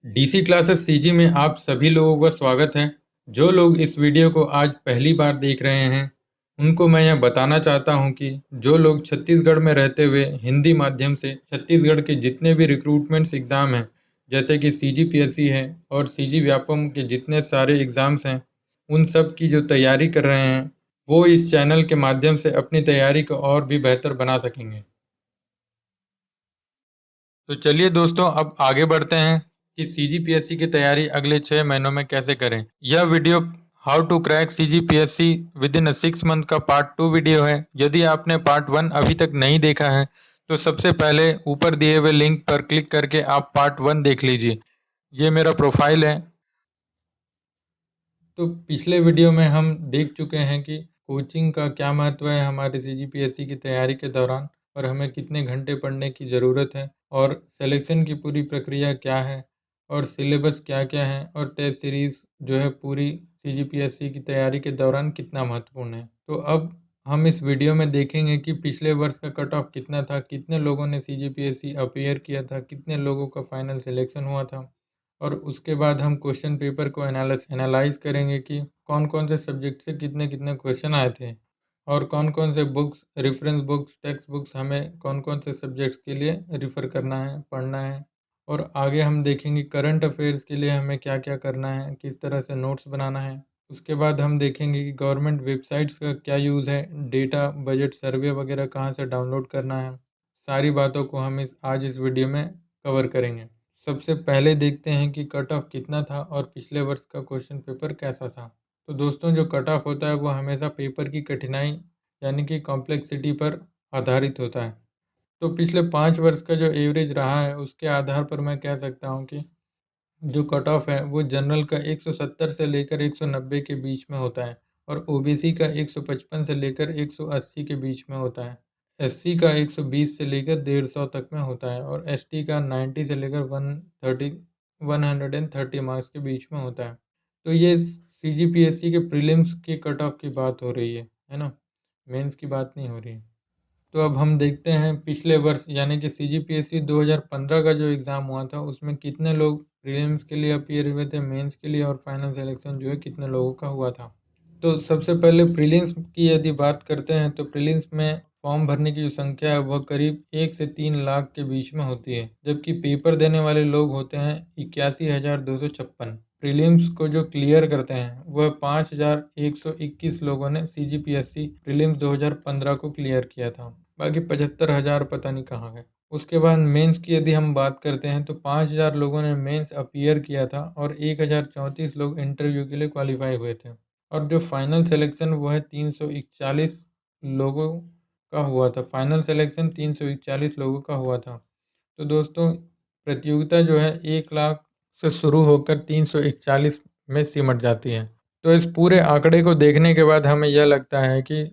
DC classes CG में आप सभी लोगों का स्वागत है। जो लोग इस वीडियो को आज पहली बार देख रहे हैं, उनको मैं यह बताना चाहता हूं कि जो लोग छत्तीसगढ़ में रहते हुए हिंदी माध्यम से छत्तीसगढ़ के जितने भी रिक्रूटमेंट्स एग्ज़ाम हैं, जैसे कि सीजीपीएससी है और सीजी व्यापम के जितने सारे एग्ज़ाम्स हैं, उन सब की जो तैयारी कर रहे हैं, वो इस चैनल के माध्यम से अपनी तैयारी को और भी बेहतर बना सकेंगे। तो चलिए दोस्तों, अब आगे बढ़ते हैं कि सीजीपीएससी की तैयारी अगले 6 महीनों में कैसे करें। यह video how to crack CGPSC within 6 month का पार्ट 2 वीडियो है। यदि आपने पार्ट 1 अभी तक नहीं देखा है तो सबसे पहले ऊपर दिए हुए लिंक पर क्लिक करके आप पार्ट 1 देख लीजिए। ये मेरा प्रोफाइल है। तो पिछले वीडियो में हम देख चुके हैं कि कोचिंग का क्या महत्व है हमारे सीजीपीएससी की तैयारी के दौरान और हमें कितने घंटे पढ़ने की ज़रूरत है और सिलेक्शन की पूरी प्रक्रिया क्या है और सिलेबस क्या-क्या है और टेस्ट सीरीज़ जो है पूरी सीजीपीएससी की तैयारी के दौरान कितना महत्वपूर्ण है। तो अब हम इस वीडियो में देखेंगे कि पिछले वर्ष का कट ऑफ कितना था, कितने लोगों ने सीजीपीएससी अपीयर किया था, कितने लोगों का फाइनल सिलेक्शन हुआ था और उसके बाद हम क्वेश्चन पेपर को एनालाइज़ करेंगे कि कौन-कौन से सब्जेक्ट से कितने-कितने क्वेश्चन आए थे और कौन-कौन से books, reference books, text books हमें कौन-कौन से सब्जेक्ट्स के लिए रेफ़र करना है, पढ़ना है। और आगे हम देखेंगे करंट अफ़ेयर्स के लिए हमें क्या-क्या करना है, किस तरह से नोट्स बनाना है। उसके बाद हम देखेंगे कि गवर्नमेंट वेबसाइट्स का क्या यूज़ है, डेटा, बजट सर्वे वगैरह कहाँ से डाउनलोड करना है। सारी बातों को हम इस वीडियो में कवर करेंगे। सबसे पहले देखते हैं कि कट ऑफ कितना था और पिछले वर्ष का क्वेश्चन पेपर कैसा था। तो दोस्तों, जो कट ऑफ होता है वो हमेशा पेपर की कठिनाई यानी कि कॉम्प्लेक्सिटी पर आधारित होता है। तो पिछले 5 वर्ष का जो एवरेज रहा है उसके आधार पर मैं कह सकता हूँ कि जो कट ऑफ है वो जनरल का 170 से लेकर 190 के बीच में होता है और ओबीसी का 155 से लेकर 180 के बीच में होता है। एससी का 120 से लेकर 150 तक में होता है और एसटी का 90 से लेकर 130 मार्क्स के बीच में होता है। तो ये सीजीपीएससी के प्रीलिम्स के कट ऑफ की बात हो रही है ना? मेंस की बात नहीं हो रही है। तो अब हम देखते हैं पिछले वर्ष यानी कि सीजीपीएससी 2015 का जो एग्ज़ाम हुआ था उसमें कितने लोग प्रीलिम्स के लिए अपीयर हुए थे, मेंस के लिए और फाइनल सिलेक्शन जो है कितने लोगों का हुआ था। तो सबसे पहले प्रीलिम्स की यदि बात करते हैं तो प्रीलिम्स में फॉर्म भरने की जो संख्या है वह करीब 1 से 3 लाख के बीच में होती है, जबकि पेपर देने वाले लोग होते हैं 81,256। प्रीलिम्स को जो क्लियर करते हैं वह 5,121 लोगों ने सीजीपीएससी प्रीलिम्स 2015 को क्लियर किया था। बाकी 75,000 पता नहीं कहाँ गए। उसके बाद मेंस की यदि हम बात करते हैं तो 5,000 लोगों ने मेंस अपीयर किया था और 1,034 लोग इंटरव्यू के लिए क्वालिफाई हुए थे और जो फाइनल सिलेक्शन वो है 341 लोगों का हुआ था। फाइनल सिलेक्शन 341 लोगों का हुआ था। तो दोस्तों, प्रतियोगिता जो है 1 लाख से शुरू होकर 341 में सिमट जाती है। तो इस पूरे आंकड़े को देखने के बाद हमें यह लगता है कि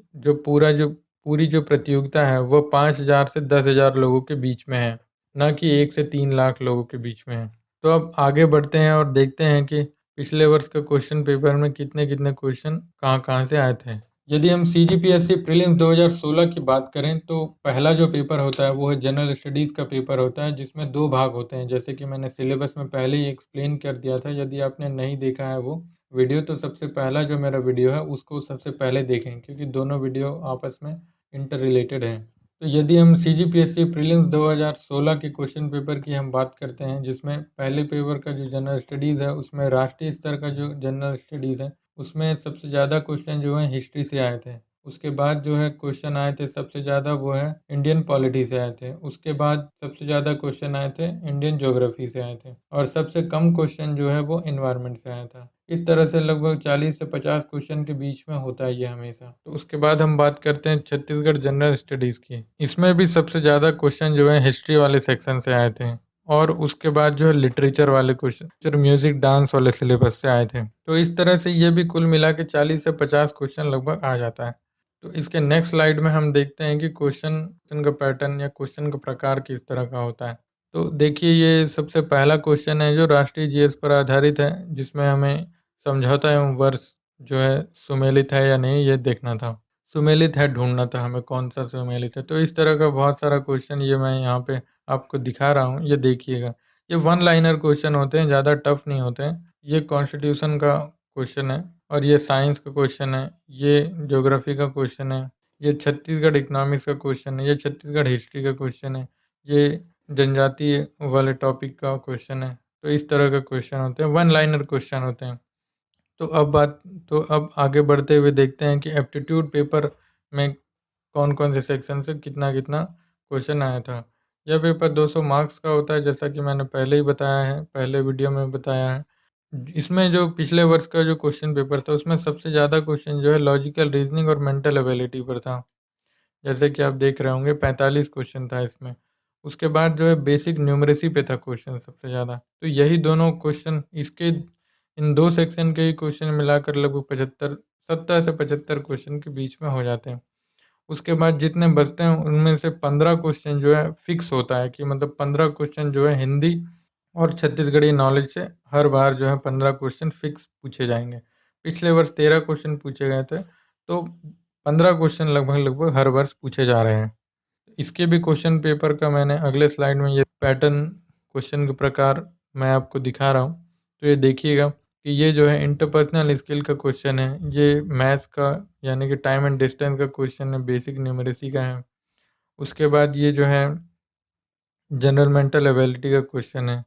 पूरी जो प्रतियोगिता है वो 5,000 से 10,000 लोगों के बीच में है, ना कि 1 से 3 लाख लोगों के बीच में है। तो अब आगे बढ़ते हैं और देखते हैं कि पिछले वर्ष का क्वेश्चन पेपर में कितने-कितने क्वेश्चन कहाँ-कहाँ से आए थे। यदि हम सीजीपीएससी प्रीलिम्स 2016 की बात करें तो पहला जो पेपर होता है वो है जनरल स्टडीज़ का पेपर होता है जिसमें 2 भाग होते हैं, जैसे कि मैंने सिलेबस में पहले ही एक्सप्लेन कर दिया था। यदि आपने नहीं देखा है वो वीडियो तो सबसे पहला जो मेरा वीडियो है उसको सबसे पहले देखें, क्योंकि दोनों वीडियो आपस में इंटर रिलेटेड हैं। तो यदि हम सीजीपीएससी प्रीलिम्स 2016 के क्वेश्चन पेपर की हम बात करते हैं, जिसमें पहले पेपर का जो जनरल स्टडीज़ है उसमें राष्ट्रीय स्तर का जो जनरल स्टडीज़ है उसमें सबसे ज़्यादा क्वेश्चन जो है हिस्ट्री से आए थे। उसके बाद जो है क्वेश्चन आए थे सबसे ज़्यादा वो है इंडियन पॉलिटी से आए थे। उसके बाद सबसे ज़्यादा क्वेश्चन आए थे इंडियन ज्योग्राफी से आए थे और सबसे कम क्वेश्चन जो है वो एनवायरनमेंट से आया था। इस तरह से लगभग 40 से 50 क्वेश्चन के बीच में होता है ये हमेशा। तो उसके बाद हम बात करते हैं छत्तीसगढ़ जनरल स्टडीज़ की। इसमें भी सबसे ज़्यादा क्वेश्चन जो है हिस्ट्री वाले सेक्शन से आए थे और उसके बाद जो है लिटरेचर वाले क्वेश्चन जो म्यूज़िक डांस वाले सिलेबस से आए थे। तो इस तरह से ये भी कुल मिला के 40 से 50 क्वेश्चन लगभग आ जाता है। तो इसके नेक्स्ट स्लाइड में हम देखते हैं कि क्वेश्चन का पैटर्न या क्वेश्चन का प्रकार किस तरह का होता है। तो देखिए, ये सबसे पहला क्वेश्चन है जो राष्ट्रीय जीएस पर आधारित है, जिसमें हमें समझौता एवं वर्ष जो है सुमेलित है या नहीं ये देखना था। सुमेलित है ढूँढना था हमें, कौन-सा सुमेलित है। तो इस तरह का बहुत सारा क्वेश्चन ये मैं यहाँ पे आपको दिखा रहा हूँ, ये देखिएगा। ये वन लाइनर क्वेश्चन होते हैं, ज़्यादा टफ नहीं होते हैं। ये कॉन्स्टिट्यूशन का क्वेश्चन है और ये साइंस का क्वेश्चन है, ये ज्योग्राफी का क्वेश्चन है, ये छत्तीसगढ़ इकोनॉमिक्स का क्वेश्चन है, ये छत्तीसगढ़ हिस्ट्री का क्वेश्चन है, ये जनजातीय वाले टॉपिक का क्वेश्चन है। तो इस तरह का क्वेश्चन होते हैं, वन लाइनर क्वेश्चन होते हैं। तो अब आगे बढ़ते हुए देखते हैं कि एप्टीट्यूड पेपर में कौन-कौन से सेक्शन से कितना-कितना क्वेश्चन आया था। यह पेपर 200 मार्क्स का होता है, जैसा कि मैंने पहले ही बताया है, पहले वीडियो में बताया है। इसमें जो पिछले वर्ष का जो क्वेश्चन पेपर था, उसमें सबसे ज़्यादा क्वेश्चन जो है लॉजिकल रीज़निंग और मेंटल एबिलिटी पर था। जैसे कि आप देख रहे होंगे 45 क्वेश्चन था इसमें। उसके बाद जो है बेसिक न्यूमरेसी पे था क्वेश्चन सबसे ज़्यादा। तो यही दोनों क्वेश्चन इसके इन 2 सेक्शन के ही क्वेश्चन मिलाकर लगभग 75 70 से 75 क्वेश्चन के बीच में हो जाते हैं। उसके बाद जितने बचते हैं उनमें से 15 क्वेश्चन जो है फिक्स होता है कि मतलब 15 क्वेश्चन जो है हिंदी और छत्तीसगढ़ी नॉलेज से हर बार जो है 15 क्वेश्चन फिक्स पूछे जाएँगे। पिछले वर्ष 13 क्वेश्चन पूछे गए थे, तो 15 क्वेश्चन लगभग-लगभग हर वर्ष पूछे जा रहे हैं। इसके भी क्वेश्चन पेपर का मैंने अगले स्लाइड में ये पैटर्न क्वेश्चन के प्रकार मैं आपको दिखा रहा हूँ। तो ये देखिएगा कि ये जो है इंटरपर्सनल स्किल का क्वेश्चन है, ये मैथ्स का यानी कि टाइम एंड डिस्टेंस का क्वेश्चन है, बेसिक न्यूमेरेसी का है। उसके बाद ये जो है जनरल मेंटल एबिलिटी का क्वेश्चन है।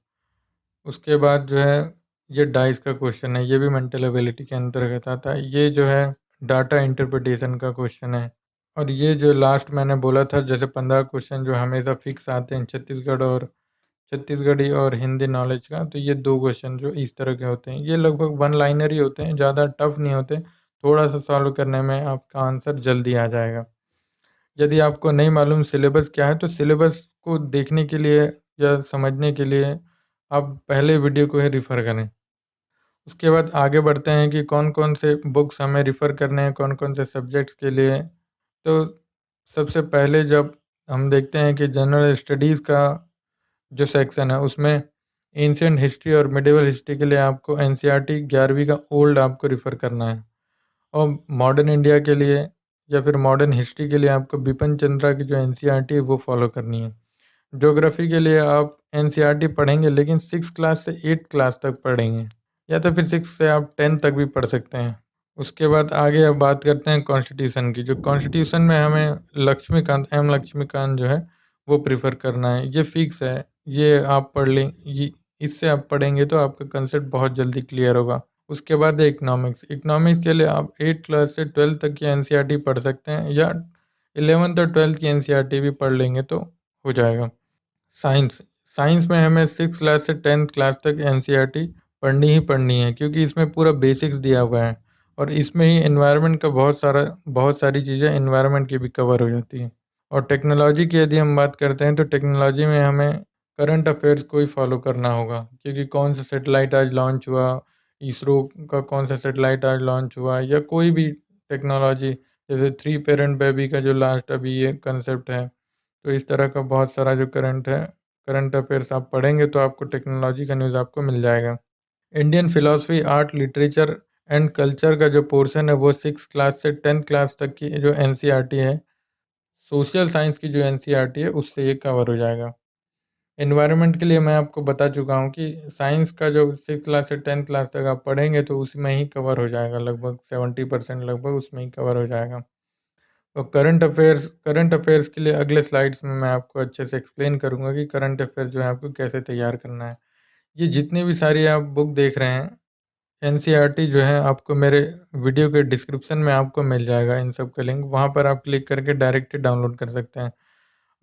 उसके बाद जो है ये डाइस का क्वेश्चन है, ये भी मेंटल एबिलिटी के अंतर्गत आता है। ये जो है डाटा इंटरप्रिटेशन का क्वेश्चन है। और ये जो लास्ट मैंने बोला था जैसे 15 क्वेश्चन जो हमेशा फिक्स आते हैं छत्तीसगढ़ी और हिंदी नॉलेज का, तो ये 2 क्वेश्चन जो इस तरह के होते हैं। ये लगभग वन लाइनर ही होते हैं, ज़्यादा टफ नहीं होते। थोड़ा-सा सॉल्व करने में आपका आंसर जल्दी आ जाएगा। यदि आपको नहीं मालूम सिलेबस क्या है, तो सिलेबस को देखने के लिए या समझने के लिए आप पहले वीडियो को ही रेफ़र करें। उसके बाद आगे बढ़ते हैं कि कौन-कौन से बुक्स हमें रेफ़र करने हैं, कौन-कौन से सब्जेक्ट्स के लिए। तो सबसे पहले जब हम देखते हैं कि जनरल स्टडीज़ का जो सेक्शन है उसमें एंशिएंट हिस्ट्री और मिडिवल हिस्ट्री के लिए आपको एनसीईआरटी 11वीं का ओल्ड आपको रेफ़र करना है। और मॉडर्न इंडिया के लिए या फिर मॉडर्न हिस्ट्री के लिए आपको बिपिन चंद्रा की जो एनसीईआरटी है वो फ़ॉलो करनी है। ज्योग्राफ़ी के लिए आप एनसीईआरटी पढ़ेंगे लेकिन 6 क्लास से 8 क्लास तक पढ़ेंगे या तो फिर 6 से आप 10 तक भी पढ़ सकते हैं। उसके बाद आगे अब बात करते हैं कॉन्स्टिट्यूशन की। जो कॉन्स्टिट्यूशन में हमें लक्ष्मीकांत जो है वो प्रेफ़र करना है। ये फ़िक्स है, ये आप पढ़ लें ये इससे आप पढ़ेंगे तो आपका कंसेप्ट बहुत जल्दी क्लियर होगा। उसके बाद है इकोनॉमिक्स। इकोनॉमिक्स के लिए आप 8 क्लास से 12 तक की एनसीईआरटी पढ़ सकते हैं या 11th और 12th की एनसीईआरटी भी पढ़ लेंगे तो हो जाएगा। साइंस साइंस में हमें 6 क्लास से 10th क्लास तक एनसीईआरटी पढ़नी ही पढ़नी है क्योंकि इसमें पूरा बेसिक्स दिया हुआ है और इसमें ही एनवायरनमेंट का बहुत सारी चीज़ें एनवायरनमेंट की भी कवर हो जाती हैं। और टेक्नोलॉजी की यदि हम बात करते हैं तो टेक्नोलॉजी में हमें करंट अफेयर्स को ही फॉलो करना होगा क्योंकि कौन सा सैटेलाइट आज लॉन्च हुआ, इसरो का कौन सा सैटेलाइट आज लॉन्च हुआ या कोई भी टेक्नोलॉजी जैसे थ्री पेरेंट बेबी का जो लास्ट अभी ये कंसेप्ट है। तो इस तरह का बहुत सारा जो करंट अफेयर्स आप पढ़ेंगे तो आपको टेक्नोलॉजी का न्यूज़ आपको मिल जाएगा। Indian philosophy, art, literature and culture का जो पोर्शन है वो 6 क्लास से 10th क्लास तक की जो एनसीईआरटी है, सोशल साइंस की जो एनसीईआरटी है उससे ये कवर हो जाएगा। एनवायरनमेंट के लिए मैं आपको बता चुका हूँ कि साइंस का जो 6 क्लास से 10th क्लास तक आप पढ़ेंगे तो उसमें ही कवर हो जाएगा, लगभग 70% लगभग उसमें ही कवर हो जाएगा। और करंट अफेयर्स के लिए अगले स्लाइड्स में मैं आपको अच्छे से एक्सप्लेन करूँगा कि करंट अफेयर जो है आपको कैसे तैयार करना है। ये जितनी भी सारी आप बुक देख रहे हैं, एनसीईआरटी जो है आपको मेरे वीडियो के डिस्क्रिप्शन में आपको मिल जाएगा इन सब का लिंक, वहाँ पर आप क्लिक करके डायरेक्ट ही डाउनलोड कर सकते हैं।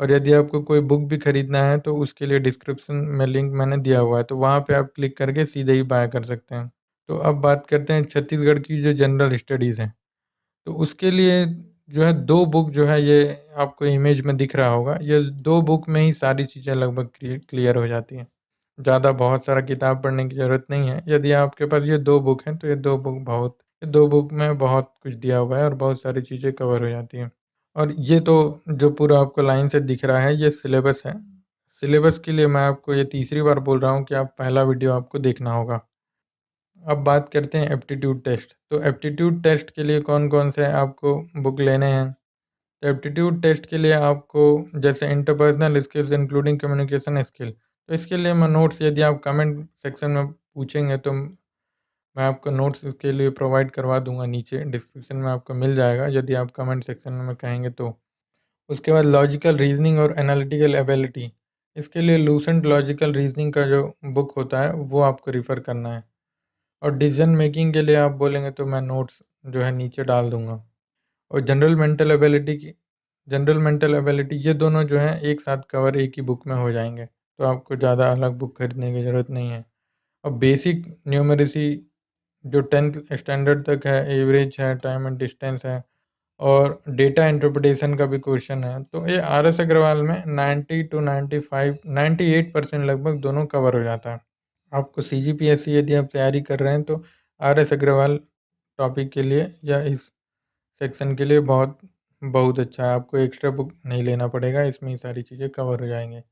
और यदि आपको कोई बुक भी खरीदना है तो उसके लिए डिस्क्रिप्शन में लिंक मैंने दिया हुआ है, तो वहाँ पे आप क्लिक करके सीधे ही बाय कर सकते हैं। तो अब बात करते हैं छत्तीसगढ़ की जो जनरल स्टडीज़ हैं। तो उसके लिए जो है 2 बुक जो है ये आपको इमेज में दिख रहा होगा। ये 2 बुक में ही सारी चीज़ें लगभग क्लियर हो जाती हैं। ज़्यादा बहुत सारा किताब पढ़ने की ज़रूरत नहीं है। यदि आपके पास ये 2 बुक हैं तो ये 2 बुक में बहुत कुछ दिया हुआ है और बहुत सारी चीज़ें कवर हो जाती हैं। और ये तो जो पूरा आपको लाइन से दिख रहा है ये सिलेबस है। सिलेबस के लिए मैं आपको ये तीसरी बार बोल रहा हूँ कि आप पहला वीडियो आपको देखना होगा। अब बात करते हैं एप्टीट्यूड टेस्ट। तो एप्टीट्यूड टेस्ट के लिए कौन-कौन से आपको बुक लेने हैं? तो एप्टीट्यूड टेस्ट के लिए आपको जैसे interpersonal skills including communication skill, तो इसके लिए मैं नोट्स, यदि आप कमेंट सेक्शन में पूछेंगे तो मैं आपको नोट्स के लिए प्रोवाइड करवा दूंगा, नीचे डिस्क्रिप्शन में आपको मिल जाएगा यदि आप कमेंट सेक्शन में कहेंगे तो। उसके बाद लॉजिकल रीजनिंग और एनालिटिकल एबिलिटी, इसके लिए लूसेंट लॉजिकल रीजनिंग का जो बुक होता है वो आपको रिफ़र करना है। और डिसीजन मेकिंग के लिए आप बोलेंगे तो मैं नोट्स जो है नीचे डाल दूंगा। और जनरल मेंटल एबिलिटी, ये दोनों जो हैं एक साथ कवर एक ही बुक में हो जाएंगे, तो आपको ज़्यादा अलग बुक खरीदने की ज़रूरत नहीं है। और बेसिक न्यूमरेसी जो 10th स्टैंडर्ड तक है, एवरेज है, टाइम एंड डिस्टेंस है, और डेटा इंटरप्रिटेशन का भी क्वेश्चन है, तो ये आर एस अग्रवाल में 90 to 95 98% लगभग दोनों कवर हो जाता है। आपको सी जी पी एस सी यदि आप तैयारी कर रहे हैं तो आर एस अग्रवाल टॉपिक के लिए या इस सेक्शन के लिए बहुत बहुत अच्छा है। आपको एक्स्ट्रा बुक नहीं लेना पड़ेगा, इसमें ही सारी चीज़ें कवर हो जाएंगे।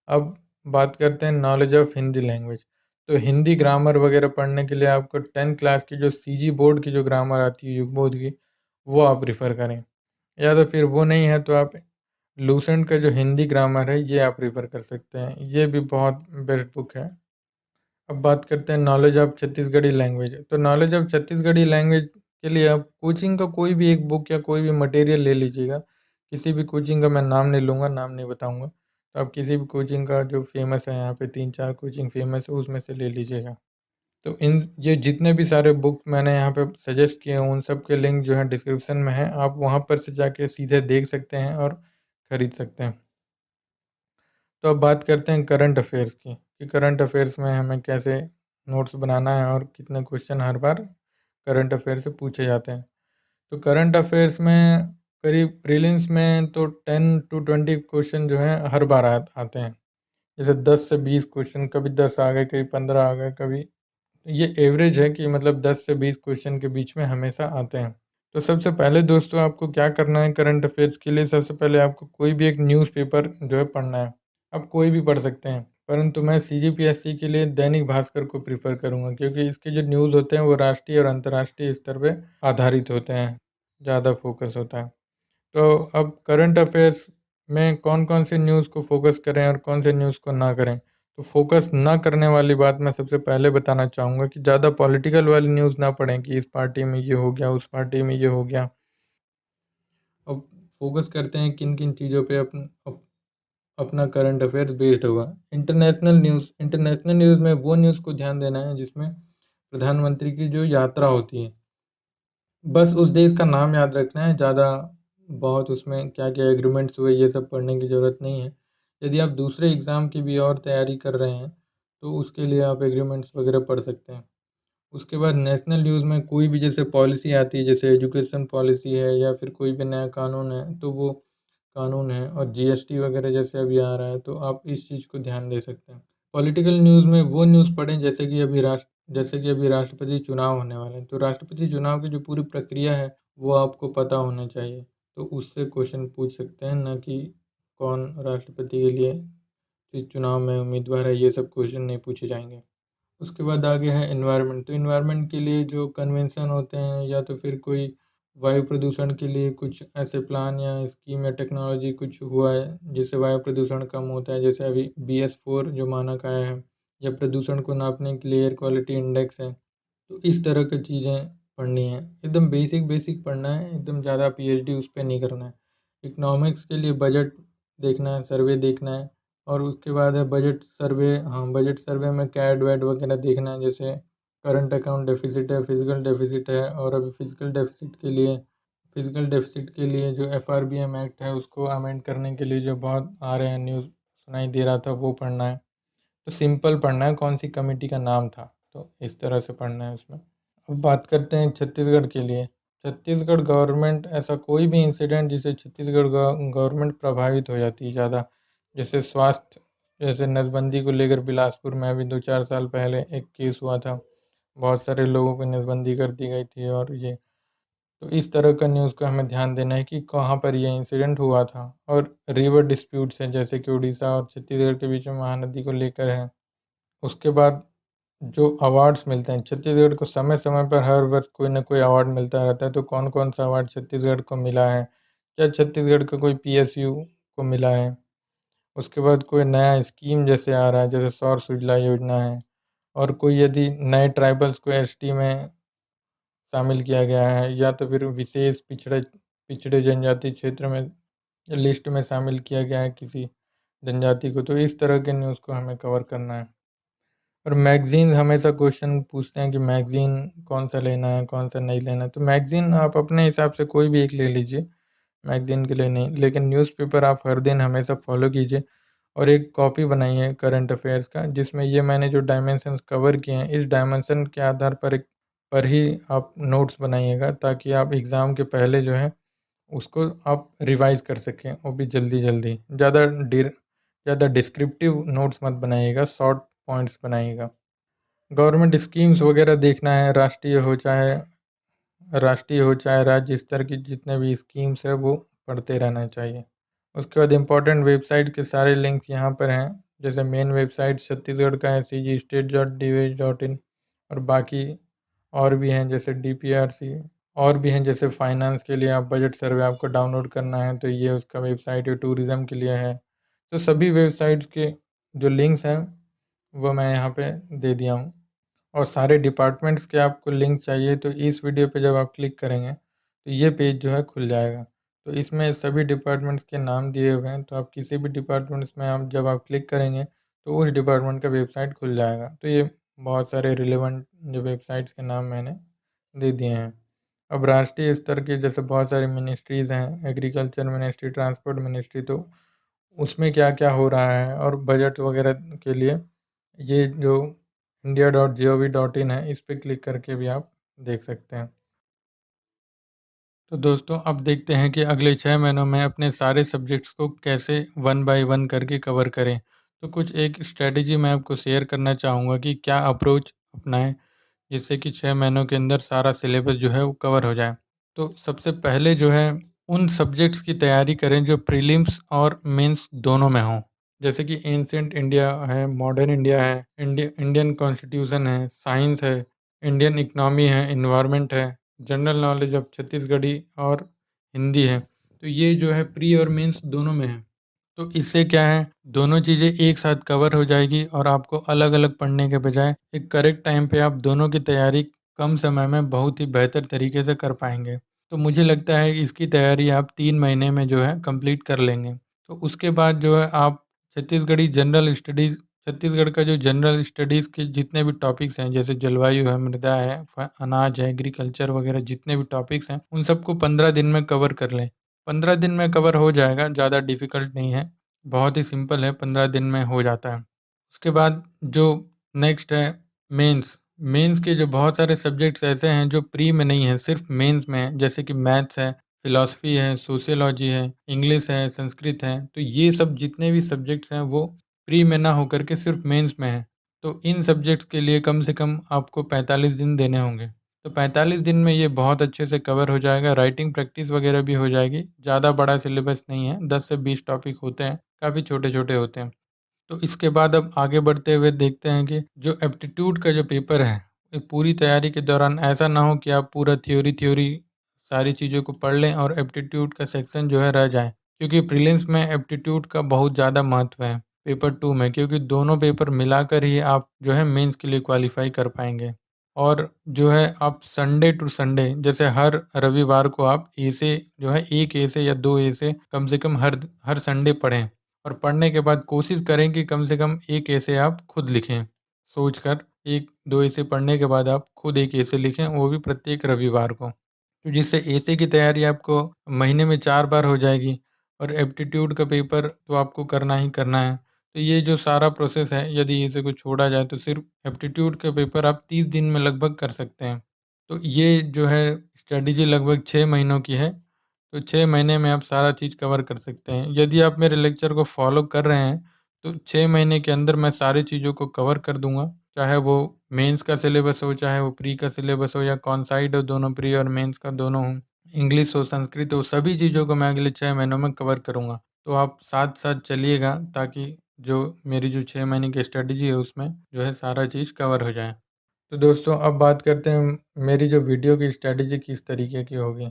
अब बात करते हैं नॉलेज ऑफ हिंदी लैंग्वेज। तो हिंदी ग्रामर वगैरह पढ़ने के लिए आपको 10th क्लास की जो सी जी बोर्ड की जो ग्रामर आती है युगबोध की, वो आप रिफ़र करें। या तो फिर वो नहीं है तो आप लूसेंट का जो हिंदी ग्रामर है ये आप रिफ़र कर सकते हैं, ये भी बहुत बेस्ट बुक है। अब बात करते हैं नॉलेज ऑफ छत्तीसगढ़ी लैंग्वेज। तो नॉलेज ऑफ छत्तीसगढ़ी लैंग्वेज के लिए आप कोचिंग का कोई भी एक बुक या कोई भी मटेरियल ले लीजिएगा। किसी भी कोचिंग का मैं नाम नहीं लूँगा, नाम नहीं बताऊँगा। तो आप किसी भी कोचिंग का जो फ़ेमस है, यहाँ पे 3-4 कोचिंग फ़ेमस है, उसमें से ले लीजिएगा। तो इन ये जितने भी सारे बुक मैंने यहाँ पे सजेस्ट किए हैं, उन सब के लिंक जो है डिस्क्रिप्शन में है। आप वहाँ पर से जाके सीधे देख सकते हैं और खरीद सकते हैं। तो अब बात करते हैं करंट अफेयर्स की, कि करंट अफेयर्स में हमें कैसे नोट्स बनाना है और कितने क्वेश्चन हर बार करंट अफेयर से पूछे जाते हैं। तो करंट अफेयर्स में करीब प्रीलिम्स में तो 10 to 20 क्वेश्चन जो हैं हर बार आते हैं। जैसे 10 से 20 क्वेश्चन, कभी 10 आ गए, कभी 15 आ गए, कभी, ये एवरेज है कि मतलब 10 से 20 क्वेश्चन के बीच में हमेशा आते हैं। तो सबसे पहले दोस्तों आपको क्या करना है करंट अफेयर्स के लिए, सबसे पहले आपको कोई भी एक न्यूज़पेपर जो है पढ़ना है। आप कोई भी पढ़ सकते हैं, परंतु मैं सीजीपीएससी के लिए दैनिक भास्कर को प्रेफ़र करूँगा, क्योंकि इसके जो न्यूज़ होते हैं वो राष्ट्रीय और अंतर्राष्ट्रीय स्तर पे आधारित होते हैं, ज़्यादा फ़ोकस होता है। तो अब करंट अफेयर्स में कौन-कौन से न्यूज़ को फ़ोकस करें और कौन से न्यूज़ को ना करें। तो फ़ोकस ना करने वाली बात मैं सबसे पहले बताना चाहूँगा कि ज़्यादा पॉलिटिकल वाली न्यूज़ ना पढ़ें कि इस पार्टी में ये हो गया, उस पार्टी में ये हो गया। अब फ़ोकस करते हैं किन-किन चीज़ों पे अपना करंट अफेयर्स बेस्ड होगा। इंटरनेशनल न्यूज़ में वो न्यूज़ को ध्यान देना है जिसमें प्रधानमंत्री की जो यात्रा होती है। बस उस देश का नाम याद रखना है, ज़्यादा बहुत उसमें क्या-क्या एग्रीमेंट्स हुए ये सब पढ़ने की ज़रूरत नहीं है। यदि आप दूसरे एग्ज़ाम की भी और तैयारी कर रहे हैं, तो उसके लिए आप एग्रीमेंट्स वगैरह पढ़ सकते हैं। उसके बाद नेशनल न्यूज़ में कोई भी जैसे पॉलिसी आती है, जैसे एजुकेशन पॉलिसी है या फिर कोई भी नया कानून है, तो वो कानून है, और जीएसटी वगैरह जैसे अभी आ रहा है, तो आप इस चीज़ को ध्यान दे सकते हैं। पॉलिटिकल न्यूज़ में वो न्यूज़ पढ़ें जैसे कि अभी राष्ट्रपति चुनाव होने वाले हैं, तो राष्ट्रपति चुनाव की जो पूरी प्रक्रिया है, वो आपको पता होना चाहिए। तो उससे क्वेश्चन पूछ सकते हैं, ना कि कौन राष्ट्रपति के लिए इस चुनाव में उम्मीदवार है, ये सब क्वेश्चन नहीं पूछे जाएँगे। उसके बाद आगे है एनवायरनमेंट। तो एनवायरनमेंट के लिए जो कन्वेंशन होते हैं, या तो फिर कोई वायु प्रदूषण के लिए कुछ ऐसे प्लान या स्कीम या टेक्नोलॉजी कुछ हुआ है जिससे वायु प्रदूषण कम होता है, जैसे अभी BS4 जो मानक आया है, या प्रदूषण को नापने के लिए एयर क्वालिटी इंडेक्स है। तो इस तरह की चीज़ें पढ़नी है, एकदम बेसिक बेसिक पढ़ना है, एकदम ज़्यादा पीएचडी उस पे नहीं करना है। इकोनॉमिक्स के लिए बजट देखना है, सर्वे देखना है, और उसके बाद है बजट सर्वे। हाँ, बजट सर्वे में कैड वैड वगैरह देखना है, जैसे करंट अकाउंट डेफिसिट है, फिजिकल डेफिसिट है, और अभी फिजिकल डेफिसिट के लिए जो FRBM एक्ट है उसको अमेंड करने के लिए जो बहुत आ रहे हैं न्यूज़, सुनाई दे रहा था, वो पढ़ना है। तो सिंपल पढ़ना है, कौन सी कमेटी का नाम था, तो इस तरह से पढ़ना है उसमें। अब बात करते हैं छत्तीसगढ़ के लिए। छत्तीसगढ़ गवर्नमेंट, ऐसा कोई भी इंसिडेंट जिससे छत्तीसगढ़ गवर्नमेंट प्रभावित हो जाती है ज़्यादा, जैसे स्वास्थ्य, जैसे नसबंदी को लेकर बिलासपुर में अभी 2-4 साल पहले एक केस हुआ था, बहुत सारे लोगों को नसबंदी कर दी गई थी, और ये, तो इस तरह का न्यूज़ का हमें ध्यान देना है कि कहाँ पर ये इंसिडेंट हुआ था। और रिवर डिस्प्यूट्स हैं, जैसे कि उड़ीसा और छत्तीसगढ़ के बीच में महानदी को लेकर है। उसके बाद जो अवार्ड्स मिलते हैं छत्तीसगढ़ को, समय-समय पर हर वर्ष कोई ना कोई अवार्ड मिलता रहता है, तो कौन-कौन सा अवार्ड छत्तीसगढ़ को मिला है? क्या छत्तीसगढ़ का कोई PSU को मिला है? उसके बाद कोई नया स्कीम जैसे आ रहा है, जैसे सौर सूजला योजना है, और कोई यदि नए ट्राइबल्स को एसटी में शामिल किया गया है, या तो फिर विशेष पिछड़े पिछड़े जनजाति क्षेत्र में लिस्ट में शामिल किया गया है किसी जनजाति को, तो इस तरह के न्यूज़ को हमें कवर करना है। और मैगज़ीन हमेशा क्वेश्चन पूछते हैं कि मैगज़ीन कौन-सा लेना है, कौन-सा नहीं लेना है। तो मैगज़ीन आप अपने हिसाब से कोई भी एक ले लीजिए, मैगज़ीन के लिए नहीं। लेकिन न्यूज़पेपर आप हर दिन हमेशा फ़ॉलो कीजिए और एक कॉपी बनाइए करंट अफ़ेयर्स का, जिसमें ये मैंने जो डायमेंशंस कवर किए हैं, इस डायमेंशन के आधार पर ही आप नोट्स बनाइएगा, ताकि आप एग्ज़ाम के पहले जो है उसको आप रिवाइज़ कर सकें, वो भी जल्दी-जल्दी। ज़्यादा डिस्क्रिप्टिव नोट्स मत बनाइएगा, शॉर्ट पॉइंट्स बनाइएगा। गवर्नमेंट स्कीम्स वगैरह देखना है, राष्ट्रीय हो चाहे राज्य स्तर की जितने भी स्कीम्स है वो पढ़ते रहना चाहिए। उसके बाद इम्पोर्टेंट वेबसाइट के सारे लिंक्स यहाँ पर हैं, जैसे मेन वेबसाइट छत्तीसगढ़ का है cgstate.dvh.in, और बाकी और भी हैं जैसे डीपीआरसी, और भी हैं जैसे फाइनेंस के लिए आप बजट सर्वे आपको डाउनलोड करना है तो ये उसका वेबसाइट है, टूरिज़्म के लिए है। तो सभी वेबसाइट्स के जो लिंक्स हैं वो मैं यहाँ पे दे दिया हूँ। और सारे डिपार्टमेंट्स के आपको लिंक चाहिए तो इस वीडियो पे जब आप क्लिक करेंगे तो ये पेज जो है खुल जाएगा। तो इसमें सभी डिपार्टमेंट्स के नाम दिए हुए हैं, तो आप किसी भी डिपार्टमेंट्स में आप जब आप क्लिक करेंगे तो उस डिपार्टमेंट का वेबसाइट खुल जाएगा। तो ये बहुत सारे रिलेवेंट जो वेबसाइट्स के नाम मैंने दे दिए हैं। अब राष्ट्रीय स्तर के जैसे बहुत सारी मिनिस्ट्रीज़ हैं, एग्रीकल्चर मिनिस्ट्री, ट्रांसपोर्ट मिनिस्ट्री, तो उसमें क्या-क्या हो रहा है और बजट वगैरह के लिए ये जो india.gov.in है, इस पे क्लिक करके भी आप देख सकते हैं। तो दोस्तों अब देखते हैं कि अगले 6 महीनों में अपने सारे सब्जेक्ट्स को कैसे वन बाय वन करके कवर करें। तो कुछ एक स्ट्रैटेजी मैं आपको शेयर करना चाहूँगा कि क्या अप्रोच अपनाएँ, जिससे कि 6 महीनों के अंदर सारा सिलेबस जो है वो कवर हो जाए। तो सबसे पहले जो है उन सब्जेक्ट्स की तैयारी करें जो प्रीलिम्स और मेंस दोनों में हों। जैसे कि एंशिएंट इंडिया है, मॉडर्न इंडिया है, इंडियन कॉन्स्टिट्यूशन है, साइंस है, इंडियन इकोनॉमी है, एनवायरनमेंट है, जनरल नॉलेज ऑफ छत्तीसगढ़ी और हिंदी है। तो ये जो है प्री और मेंस दोनों में है। तो इससे क्या है, दोनों चीज़ें एक साथ कवर हो जाएगी और आपको अलग-अलग पढ़ने के बजाय एक करेक्ट टाइम पे आप दोनों की तैयारी कम समय में बहुत ही बेहतर तरीके से कर पाएँगे। तो मुझे लगता है इसकी तैयारी आप 3 महीने में जो है कंप्लीट कर लेंगे। तो उसके बाद जो है आप छत्तीसगढ़ी जनरल स्टडीज़ छत्तीसगढ़ का जो जनरल स्टडीज़ के जितने भी टॉपिक्स हैं, जैसे जलवायु है, मृदा है, अनाज है, एग्रीकल्चर वगैरह जितने भी टॉपिक्स हैं, उन सबको 15 दिन में कवर कर लें। 15 दिन में कवर हो जाएगा, ज़्यादा डिफ़िकल्ट नहीं है, बहुत ही सिंपल है, 15 दिन में हो जाता है। उसके बाद जो नेक्स्ट है मेंस। मेंस के जो बहुत सारे सब्जेक्ट्स ऐसे हैं जो प्री में नहीं हैं, सिर्फ़ मेंस में हैं, जैसे कि मैथ्स है, फ़िलॉसफ़ी है, सोशियोलॉजी है, इंग्लिश है, संस्कृत है। तो ये सब जितने भी सब्जेक्ट्स हैं वो प्री में ना होकर के सिर्फ़ मेंस में हैं। तो इन सब्जेक्ट्स के लिए कम से कम आपको 45 दिन देने होंगे। तो 45 दिन में ये बहुत अच्छे से कवर हो जाएगा, राइटिंग प्रैक्टिस वगैरह भी हो जाएगी। ज़्यादा बड़ा सिलेबस नहीं है, 10 से 20 टॉपिक होते हैं, काफ़ी छोटे-छोटे होते हैं। तो इसके बाद अब आगे बढ़ते हुए देखते हैं कि जो एप्टीट्यूड का जो पेपर है, ये पूरी तैयारी के दौरान ऐसा ना हो कि आप पूरा थ्योरी सारी चीज़ों को पढ़ लें और एप्टीट्यूड का सेक्शन जो है रह जाए। क्योंकि प्रीलिम्स में एप्टीट्यूड का बहुत ज़्यादा महत्व है, पेपर 2 में, क्योंकि दोनों पेपर मिलाकर ही आप जो है मेंस के लिए क्वालीफ़ाई कर पाएँगे। और जो है आप संडे टू संडे जैसे हर रविवार को आप एसे जो है 1 एसे या 2 एसे कम से कम हर संडे पढ़ें। और पढ़ने के बाद कोशिश करें कि कम से कम 1 एसे आप खुद लिखें। सोचकर 1-2 एसे पढ़ने के बाद आप खुद 1 एसे लिखें, वो भी प्रत्येक रविवार को। तो जिससे एसे की तैयारी आपको महीने में 4 बार हो जाएगी और एप्टीट्यूड का पेपर तो आपको करना ही करना है। तो ये जो सारा प्रोसेस है, यदि इसे को छोड़ा जाए तो सिर्फ़ एप्टीट्यूड का पेपर आप 30 दिन में लगभग कर सकते हैं। तो ये जो है स्ट्रैटेजी लगभग 6 महीनों की है। तो 6 महीने में आप सारा चीज़ कवर कर सकते हैं। यदि आप मेरे लेक्चर को फ़ॉलो कर रहे हैं, तो 6 महीने के अंदर मैं सारी चीज़ों को कवर कर दूँगा। चाहे वो मेंस का सिलेबस हो, चाहे वो प्री का सिलेबस हो या कॉन्साइड हो, दोनों प्री और मेंस का दोनों हो, इंग्लिश हो, संस्कृत हो, सभी चीज़ों को मैं अगले 6 महीनों में कवर करूँगा। तो आप साथ-साथ चलिएगा ताकि जो मेरी जो 6 महीने की स्ट्रैटेजी है उसमें जो है सारा चीज़ कवर हो जाए। तो दोस्तों अब बात करते हैं मेरी जो वीडियो की स्ट्रैटेजी किस तरीके की होगी।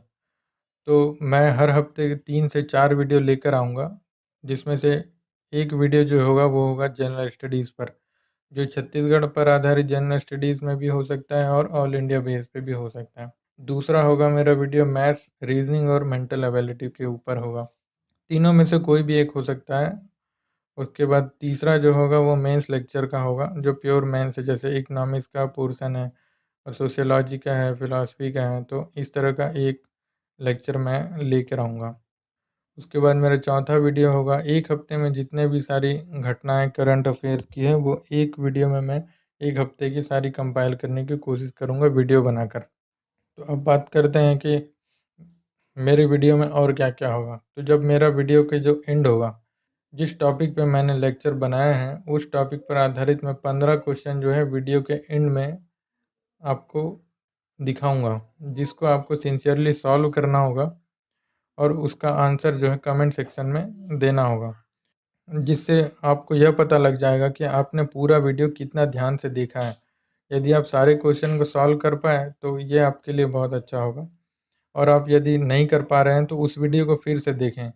तो मैं हर हफ्ते 3 से 4 वीडियो लेकर आऊँगा, जिसमें से एक वीडियो जो होगा वो होगा जनरल स्टडीज़ पर, जो छत्तीसगढ़ पर आधारित जनरल स्टडीज़ में भी हो सकता है और ऑल इंडिया बेस पे भी हो सकता है। दूसरा होगा मेरा वीडियो मैथ्स, रीज़निंग और मेंटल एबिलिटी के ऊपर होगा। तीनों में से कोई भी एक हो सकता है। उसके बाद तीसरा जो होगा वो मेंस लेक्चर का होगा, जो प्योर मेंस है, जैसे इकोनॉमिक्स का पोर्शन है और सोशियोलॉजी का है, फिलॉसफी का है, तो इस तरह का एक लेक्चर मैं लेकर आऊँगा। उसके बाद मेरा चौथा वीडियो होगा, 1 हफ्ते में जितने भी सारी घटनाएँ करंट अफ़ेयर्स की है, वो एक वीडियो में मैं 1 हफ्ते की सारी कंपाइल करने की कोशिश करूँगा वीडियो बनाकर। तो अब बात करते हैं कि मेरे वीडियो में और क्या-क्या होगा। तो जब मेरा वीडियो के जो एंड होगा, जिस टॉपिक पे मैंने लेक्चर बनाया है, उस टॉपिक पर आधारित मैं 15 क्वेश्चन जो है वीडियो के एंड में आपको दिखाऊँगा, जिसको आपको सिंसियरली सॉल्व करना होगा और उसका आंसर जो है कमेंट सेक्शन में देना होगा। जिससे आपको यह पता लग जाएगा कि आपने पूरा वीडियो कितना ध्यान से देखा है। यदि आप सारे क्वेश्चन को सॉल्व कर पाएँ, तो ये आपके लिए बहुत अच्छा होगा और आप यदि नहीं कर पा रहे हैं, तो उस वीडियो को फिर से देखें,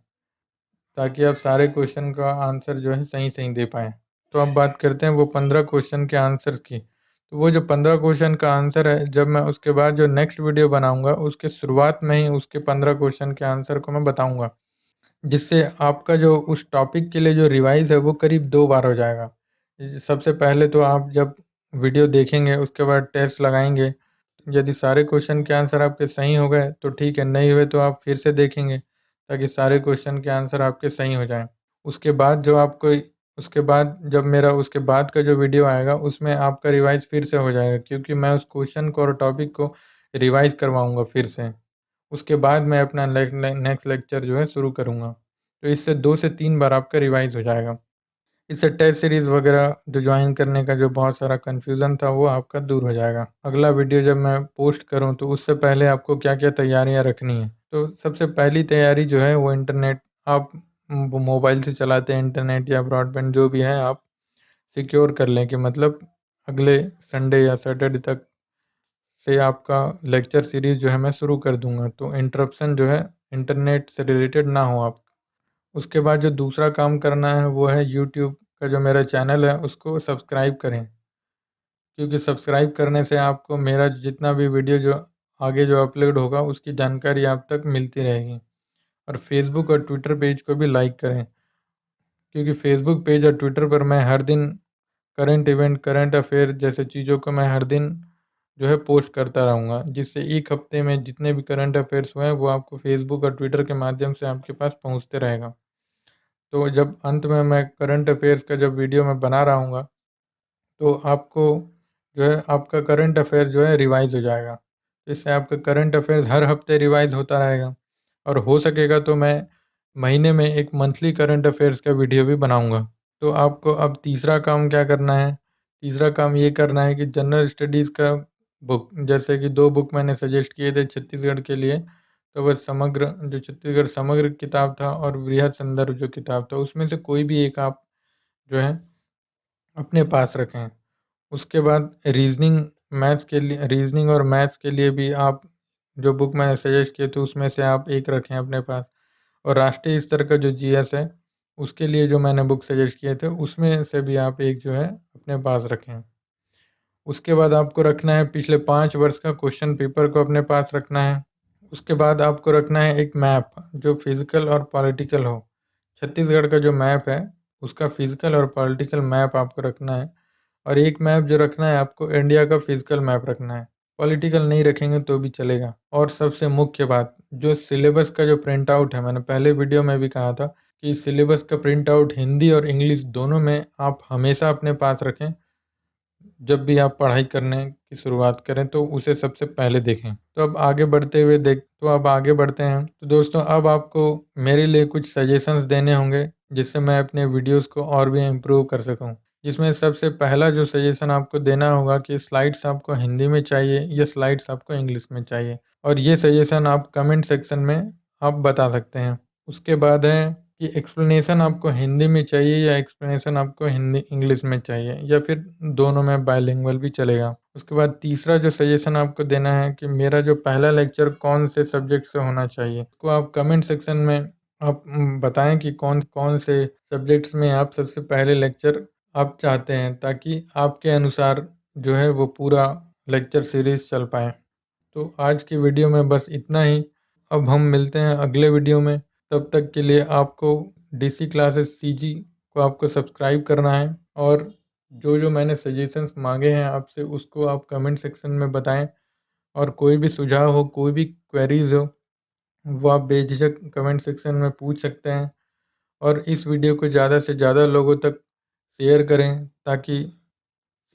ताकि आप सारे क्वेश्चन का आंसर जो है सही-सही दे पाएँ। तो अब बात करते हैं वो 15 क्वेश्चन के आंसर्स की। तो वो जो 15 क्वेश्चन का आंसर है, जब मैं उसके बाद जो नेक्स्ट वीडियो बनाऊँगा, उसके शुरुआत में ही उसके 15 क्वेश्चन के आंसर को मैं बताऊँगा। जिससे आपका जो उस टॉपिक के लिए जो रिवाइज़ है वो करीब 2 बार हो जाएगा। सबसे पहले तो आप जब वीडियो देखेंगे उसके बाद टेस्ट लगाएँगे, यदि सारे क्वेश्चन के आंसर आपके सही हो गए तो ठीक है, नहीं हुए तो आप फिर से देखेंगे ताकि सारे क्वेश्चन के आंसर आपके सही हो जाएँ। उसके बाद जो आपको उसके बाद जब मेरा उसके बाद का जो वीडियो आएगा उसमें आपका रिवाइज़ फिर से हो जाएगा, क्योंकि मैं उस क्वेश्चन को और टॉपिक को रिवाइज़ करवाऊँगा फिर से। उसके बाद मैं अपना नेक्स्ट लेक्चर जो है शुरू करूँगा। तो इससे 2 से 3 बार आपका रिवाइज़ हो जाएगा। इससे टेस्ट सीरीज़ वगैरह जो जॉइन करने का जो बहुत सारा कन्फ्यूज़न था वो आपका दूर हो जाएगा। अगला वीडियो जब मैं पोस्ट करूँ तो उससे पहले आपको क्या-क्या तैयारियाँ रखनी है। तो सबसे पहली तैयारी जो है वो इंटरनेट, आप मोबाइल से चलाते हैं इंटरनेट या ब्रॉडबैंड जो भी है, आप सिक्योर कर लें कि मतलब अगले संडे या सैटरडे तक से आपका लेक्चर सीरीज़ जो है मैं शुरू कर दूँगा, तो इंटरप्शन जो है इंटरनेट से रिलेटेड ना हो आप। उसके बाद जो दूसरा काम करना है वो है यूट्यूब का जो मेरा चैनल है उसको सब्सक्राइब करें, क्योंकि सब्सक्राइब करने से आपको मेरा जितना भी वीडियो जो आगे जो अपलोड होगा उसकी जानकारी आप तक मिलती रहेगी। और फ़ेसबुक और ट्विटर पेज को भी लाइक करें, क्योंकि फ़ेसबुक पेज और ट्विटर पर मैं हर दिन करंट इवेंट, करंट अफ़ेयर जैसे चीज़ों को मैं हर दिन जो है पोस्ट करता रहूँगा, जिससे 1 हफ्ते में जितने भी करंट अफ़ेयर्स हुए हैं वो आपको फ़ेसबुक और ट्विटर के माध्यम से आपके पास पहुँचते रहेगा। तो जब अंत में मैं करंट अफ़ेयर्स का जब वीडियो मैं बना रहा हूँगा, तो आपको जो है आपका करंट अफ़ेयर जो है रिवाइज़ हो जाएगा। इससे आपका करंट अफ़ेयर्स हर हफ्ते रिवाइज़ होता रहेगा और हो सकेगा तो मैं महीने में 1 मंथली करंट अफ़ेयर्स का वीडियो भी बनाऊँगा। तो आपको अब तीसरा काम क्या करना है? तीसरा काम ये करना है कि जनरल स्टडीज़ का बुक, जैसे कि 2 बुक मैंने सजेस्ट किए थे छत्तीसगढ़ के लिए, तो वह समग्र जो छत्तीसगढ़ समग्र किताब था और वृहद संदर्भ जो किताब था, उसमें से कोई भी एक आप जो है अपने पास रखें। उसके बाद रीज़निंग और मैथ्स के लिए भी आप जो बुक मैंने सजेस्ट किए थे उसमें से आप एक रखें अपने पास। और राष्ट्रीय स्तर का जो जीएस है, उसके लिए जो मैंने बुक सजेस्ट किए थे, उसमें से भी आप एक जो है अपने पास रखें। उसके बाद आपको रखना है पिछले 5 वर्ष का क्वेश्चन पेपर को अपने पास रखना है। उसके बाद आपको रखना है एक मैप जो फिज़िकल और पॉलिटिकल हो। छत्तीसगढ़ का जो मैप है, उसका फिज़िकल और पॉलिटिकल मैप आपको रखना है और एक मैप जो रखना है आपको इंडिया का फिज़िकल मैप रखना है। पॉलिटिकल नहीं रखेंगे तो भी चलेगा। और सबसे मुख्य बात, जो सिलेबस का जो प्रिंट आउट है, मैंने पहले वीडियो में भी कहा था कि सिलेबस का प्रिंट आउट हिंदी और इंग्लिश दोनों में आप हमेशा अपने पास रखें। जब भी आप पढ़ाई करने की शुरुआत करें तो उसे सबसे पहले देखें। तो अब आगे बढ़ते हैं। तो दोस्तों अब आपको मेरे लिए कुछ सजेशंस देने होंगे जिससे मैं अपने वीडियोज़ को और भी इम्प्रूव कर सकूँ। जिसमें सबसे पहला जो सजेशन आपको देना होगा कि स्लाइड्स आपको हिंदी में चाहिए या स्लाइड्स आपको इंग्लिश में चाहिए, और ये सजेशन आप कमेंट सेक्शन में आप बता सकते हैं। उसके बाद है कि एक्सप्लेनेशन आपको हिंदी में चाहिए या एक्सप्लेनेशन आपको हिंदी इंग्लिश में चाहिए या फिर दोनों में बाइलिंगुअल भी चलेगा। उसके बाद तीसरा जो सजेशन आपको देना है कि मेरा जो पहला लेक्चर कौन से सब्जेक्ट से होना चाहिए, उसको आप कमेंट सेक्शन में आप बताएं कि कौन कौन से सब्जेक्ट्स में आप सबसे पहले लेक्चर आप चाहते हैं, ताकि आपके अनुसार जो है वो पूरा लेक्चर सीरीज चल पाए। तो आज की वीडियो में बस इतना ही। अब हम मिलते हैं अगले वीडियो में। तब तक के लिए आपको DC क्लासेस CG को आपको सब्सक्राइब करना है, और जो जो मैंने सजेशंस मांगे हैं आपसे उसको आप कमेंट सेक्शन में बताएं। और कोई भी सुझाव हो, कोई भी क्वेरीज हो, वो आप बेझिझक कमेंट सेक्शन में पूछ सकते हैं। और इस वीडियो को ज़्यादा से ज़्यादा लोगों तक शेयर करें, ताकि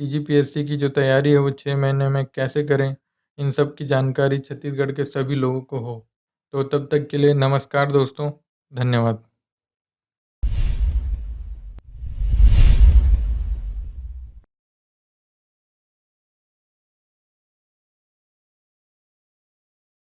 CGPSC की जो तैयारी है वो 6 महीने में कैसे करें, इन सब की जानकारी छत्तीसगढ़ के सभी लोगों को हो। तो तब तक के लिए नमस्कार दोस्तों, धन्यवाद।